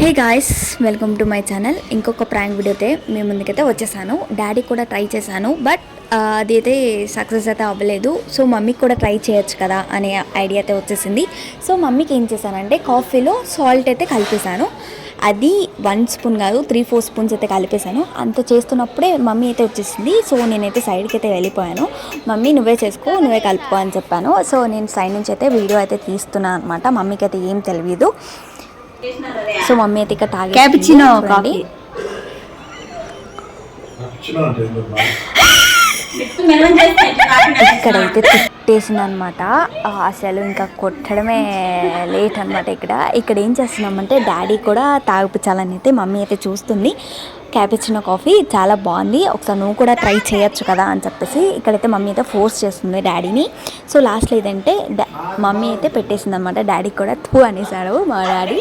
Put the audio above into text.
Hey guys, welcome to my channel. ఇంకొక prank వీడియోతే మీ ముందుకైతే వచ్చేసాను. డాడీ కూడా ట్రై చేశాను, బట్ అది అయితే సక్సెస్ అయితే అవ్వలేదు. సో మమ్మీకి కూడా ట్రై చేయొచ్చు కదా అనే ఐడియా అయితే వచ్చేసింది. సో మమ్మీకి ఏం చేశానంటే కాఫీలో సాల్ట్ అయితే కలిపేశాను. అది 1 స్పూన్ కాదు, 3-4 స్పూన్స్ అయితే కలిపేశాను. అంత చేస్తున్నప్పుడే మమ్మీ అయితే వచ్చేసింది. సో నేనైతే సైడ్కి అయితే వెళ్ళిపోయాను. మమ్మీ నువ్వే చేసుకో, నువ్వే కలుపుకో అని చెప్పాను. సో నేను సైడ్ నుంచి అయితే వీడియో అయితే తీస్తున్నాను అనమాట. మమ్మీకి అయితే ఏం తెలియదు. సో మమ్మీ అయితే ఇక్కడ క్యాపుచినో కాఫీ ఇక్కడైతే తిట్టేసింది అనమాట. అసలు ఇంకా కొట్టడమే లేట్ అనమాట. ఇక్కడ ఏం చేస్తున్నామంటే డాడీ కూడా తాగిపించాలని అయితే మమ్మీ అయితే చూస్తుంది. క్యాపుచినో కాఫీ చాలా బాగుంది, ఒకసారి నువ్వు కూడా ట్రై చేయొచ్చు కదా అని చెప్పేసి ఇక్కడైతే మమ్మీ అయితే ఫోర్స్ చేస్తుంది డాడీని. సో లాస్ట్లో ఏదంటే మమ్మీ అయితే పెట్టేసింది అనమాట. డాడీకి కూడా తూ అనేసాడు మా డాడీ.